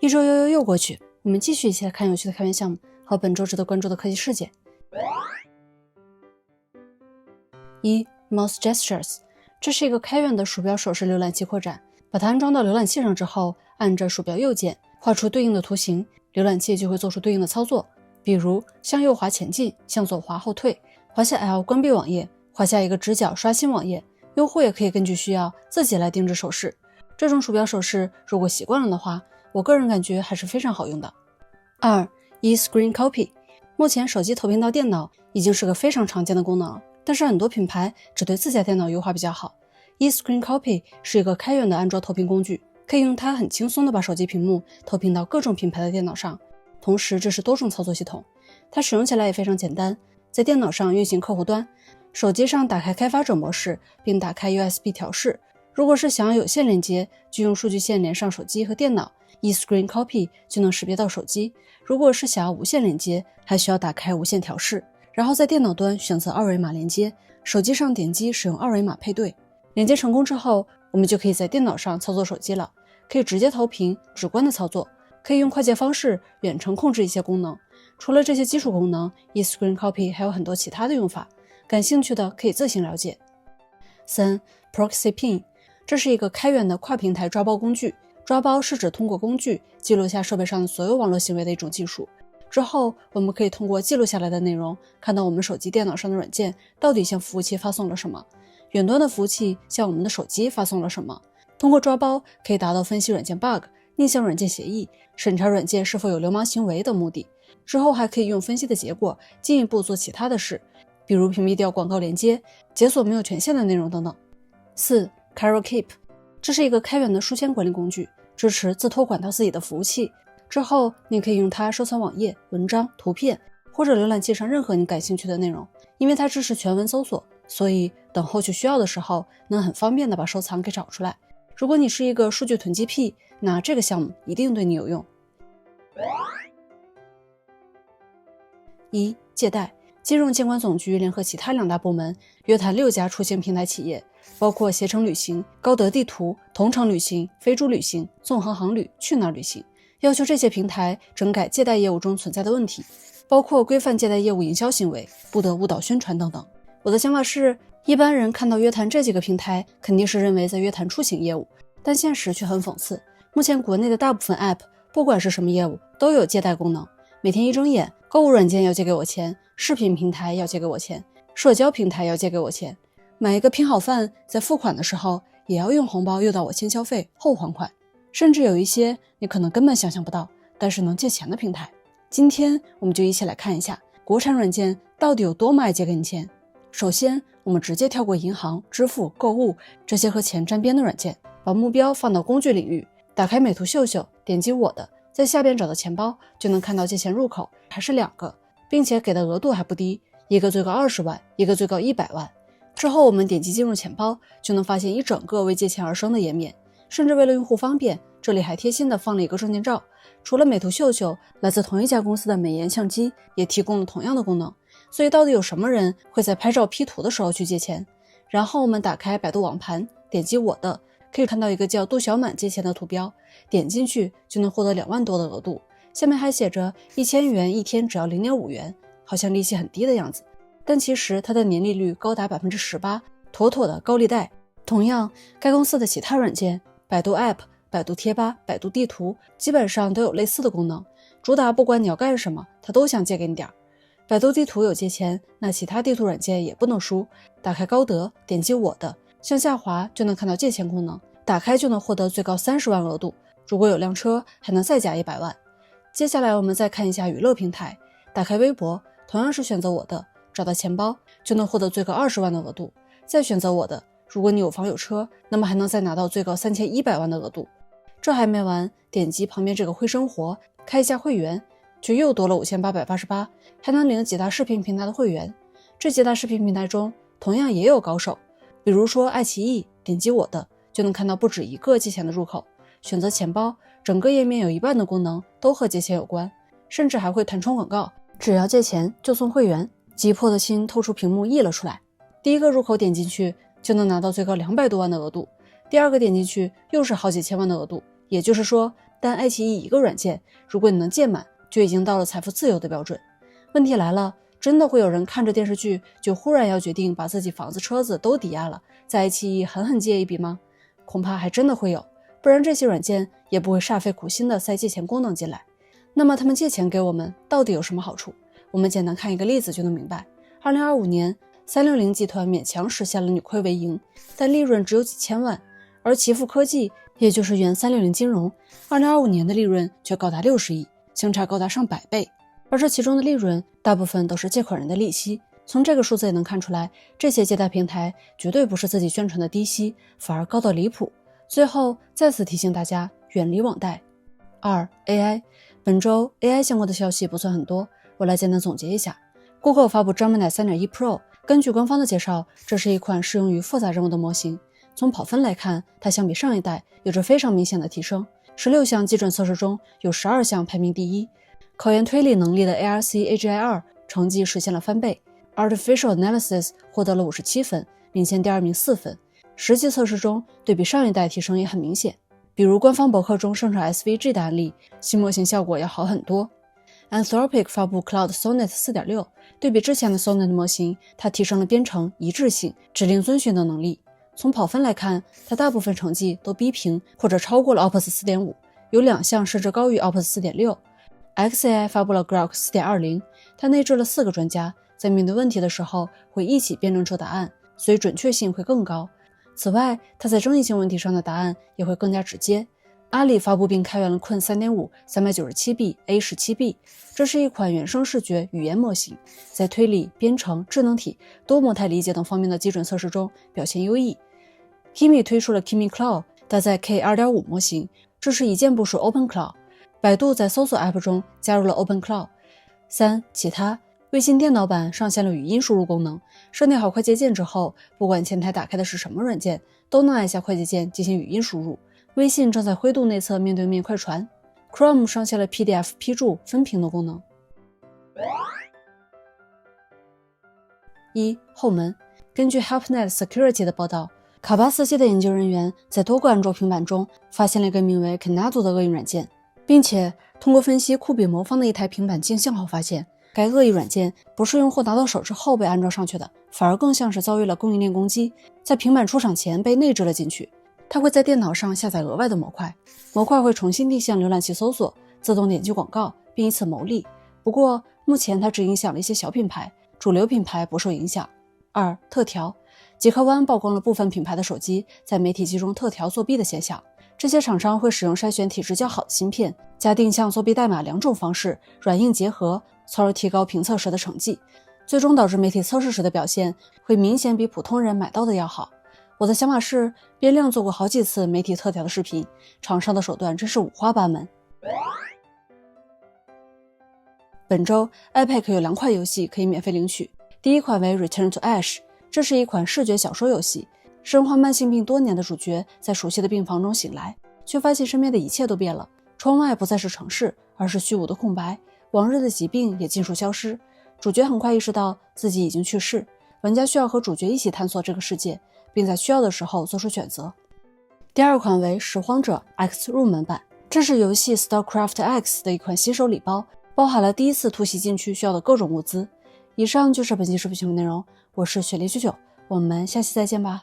一周又过去，我们继续一起来看有趣的开源项目和本周值得关注的科技事件。Mouse Gestures， 这是一个开源的鼠标手势浏览器扩展，把它安装到浏览器上之后，按着鼠标右键画出对应的图形，浏览器就会做出对应的操作，比如向右滑前进，向左滑后退，滑下 L 关闭网页，滑下一个直角刷新网页。用户也可以根据需要自己来定制手势。这种鼠标手势如果习惯了的话，我个人感觉还是非常好用的。Screen Copy， 目前手机投屏到电脑已经是个非常常见的功能了，但是很多品牌只对自家电脑优化比较好。Screen Copy 是一个开源的安卓投屏工具，可以用它很轻松的把手机屏幕投屏到各种品牌的电脑上，同时这是多种操作系统。它使用起来也非常简单，在电脑上运行客户端，手机上打开开发者模式，并打开 USB 调试。如果是想要有线连接，就用数据线连上手机和电脑， eScreen Copy 就能识别到手机。如果是想要无线连接，还需要打开无线调试，然后在电脑端选择二维码连接，手机上点击使用二维码配对。连接成功之后，我们就可以在电脑上操作手机了，可以直接投屏，直观的操作，可以用快捷方式远程控制一些功能。除了这些基础功能， eScreen Copy 还有很多其他的用法，感兴趣的可以自行了解。Proxy Pin， 这是一个开源的跨平台抓包工具。抓包是指通过工具记录下设备上的所有网络行为的一种技术，之后我们可以通过记录下来的内容，看到我们手机电脑上的软件到底向服务器发送了什么，远端的服务器向我们的手机发送了什么。通过抓包可以达到分析软件 bug、 逆向软件协议、审查软件是否有流氓行为等目的。之后还可以用分析的结果进一步做其他的事，比如屏蔽掉广告连接，解锁没有权限的内容等等。Carol Keep， 这是一个开源的书签管理工具，支持自托管到自己的服务器，之后你可以用它收藏网页、文章、图片，或者浏览器上任何你感兴趣的内容。因为它支持全文搜索，所以等后续需要的时候能很方便的把收藏给找出来。如果你是一个数据囤积癖，那这个项目一定对你有用。借贷，金融监管总局联合其他2大部门约谈6家出行平台企业，包括携程旅行、高德地图、同程旅行、飞猪旅行、纵横航旅、去哪儿旅行，要求这些平台整改借贷业务中存在的问题，包括规范借贷业务营销行为，不得误导宣传等等。我的想法是，一般人看到约谈这几个平台肯定是认为在约谈出行业务，但现实却很讽刺。目前国内的大部分 App 不管是什么业务都有借贷功能，每天一睁眼，购物软件要借给我钱，视频平台要借给我钱，社交平台要借给我钱，买一个拼好饭在付款的时候也要用红包诱导我先消费后还款，甚至有一些你可能根本想象不到但是能借钱的平台。今天我们就一起来看一下国产软件到底有多么爱借给你钱。首先我们直接跳过银行、支付、购物这些和钱沾边的软件，把目标放到工具领域，打开美图秀秀，点击我的，在下边找到钱包，就能看到借钱入口还是2个，并且给的额度还不低，一个最高20万，一个最高100万。之后我们点击进入钱包，就能发现一整个为借钱而生的页面，甚至为了用户方便，这里还贴心的放了一个证件照。除了美图秀秀，来自同一家公司的美颜相机也提供了同样的功能。所以到底有什么人会在拍照 P 图的时候去借钱？然后我们打开百度网盘，点击我的，可以看到一个叫杜小满借钱的图标，点进去就能获得2万多的额度，下面还写着1000元一天只要 0.5 元，好像利息很低的样子，但其实它的年利率高达 18%， 妥妥的高利贷。同样，该公司的其他软件，百度 App、百度贴吧、百度地图基本上都有类似的功能，主打不管你要干什么，它都想借给你点儿。百度地图有借钱，那其他地图软件也不能输。打开高德，点击我的，向下滑就能看到借钱功能，打开就能获得最高30万额度，如果有辆车还能再加100万。接下来我们再看一下娱乐平台，打开微博，同样是选择我的，找到钱包就能获得最高20万的额度，再选择我的，如果你有房有车，那么还能再拿到最高3100万的额度。这还没完，点击旁边这个会生活，开一下会员，就又多了5888，还能领几大视频平台的会员。这几大视频平台中同样也有高手，比如说爱奇艺，点击我的就能看到不止一个借钱的入口，选择钱包，整个页面有1半的功能都和借钱有关，甚至还会弹窗广告，只要借钱就送会员。急迫的心透出屏幕溢了出来，第一个入口点进去就能拿到最高200多万的额度，第二个点进去又是好几千万的额度，也就是说但爱奇艺一个软件，如果你能借满，就已经到了财富自由的标准。问题来了，真的会有人看着电视剧就忽然要决定把自己房子车子都抵押了，在爱奇艺狠狠借一笔吗？恐怕还真的会有，不然这些软件也不会煞费苦心的塞借钱功能进来。那么他们借钱给我们到底有什么好处？我们简单看一个例子就能明白。2025年360集团勉强实现了扭亏为盈，但利润只有几千万，而奇富科技也就是原360金融2025年的利润却高达60亿，相差高达上百倍，而这其中的利润大部分都是借款人的利息。从这个数字也能看出来，这些借贷平台绝对不是自己宣传的低息，反而高到离谱。最后再次提醒大家远离网贷。2. AI。 本周 AI 相关的消息不算很多，我来简单总结一下。 Google 发布 Gemini 3.1 Pro， 根据官方的介绍，这是一款适用于复杂任务的模型。从跑分来看，它相比上一代有着非常明显的提升，16项基准测试中有12项排名第一。考验推理能力的 ARC AGI-2 成绩实现了翻倍， Artificial Analysis 获得了57分，领先第二名4分。实际测试中对比上一代提升也很明显，比如官方博客中生成 SVG 的案例，新模型效果要好很多。Anthropic 发布 Claude Sonnet 4.6， 对比之前的 Sonnet 模型，它提升了编程、一致性、指令遵循的能力。从跑分来看，它大部分成绩都逼平或者超过了 Opus 4.5， 有2项甚至高于 Opus 4.6。 xAI 发布了 Grok 4.20， 它内置了4个专家，在面对问题的时候会一起辩论出答案，所以准确性会更高。此外，它在争议性问题上的答案也会更加直接。阿里发布并开源了 Qwen 3.5 397B A17B， 这是一款原生视觉语言模型，在推理、编程、智能体、多模态理解等方面的基准测试中表现优异。Kimi 推出了 Kimi Cloud， 搭载 K2.5 模型，支持一键部署 Open Cloud。百度在搜索 App 中加入了 Open Cloud。 3. 其他。微信电脑版上线了语音输入功能，设定好快捷键之后，不管前台打开的是什么软件，都能按下快捷键进行语音输入。微信正在灰度内测面对面快传。 Chrome 上线了 PDF 批注分屏的功能。1. 后门。根据 HelpNet Security 的报道，卡巴斯基的研究人员在多个安卓平板中发现了一个名为 Kenado 的恶意软件，并且通过分析酷比魔方的一台平板镜像后发现，该恶意软件不是用户拿到手之后被安装上去的，反而更像是遭遇了供应链攻击，在平板出厂前被内置了进去。它会在电脑上下载额外的模块，模块会重新定向浏览器搜索，自动点击广告，并以此牟利。不过目前它只影响了一些小品牌，主流品牌不受影响。2. 特调。极客湾曝光了部分品牌的手机在媒体机中特调作弊的现象，这些厂商会使用筛选体质较好的芯片，加定向作弊代码2种方式，软硬结合，从而提高评测时的成绩，最终导致媒体测试时的表现会明显比普通人买到的要好。我的想法是，边亮做过好几次媒体特调的视频，厂商的手段真是五花八门。本周 Epic 有2款游戏可以免费领取，第一款为 Return to Ash， 这是一款视觉小说游戏，身患慢性病多年的主角在熟悉的病房中醒来，却发现身边的一切都变了，窗外不再是城市，而是虚无的空白，往日的疾病也尽数消失。主角很快意识到自己已经去世，玩家需要和主角一起探索这个世界，并在需要的时候做出选择。第二款为拾荒者 X 入门版，这是游戏 StarCraft X 的一款新手礼包，包含了第一次突袭禁区需要的各种物资。以上就是本期视频全部内容，我是雪梨99，我们下期再见吧。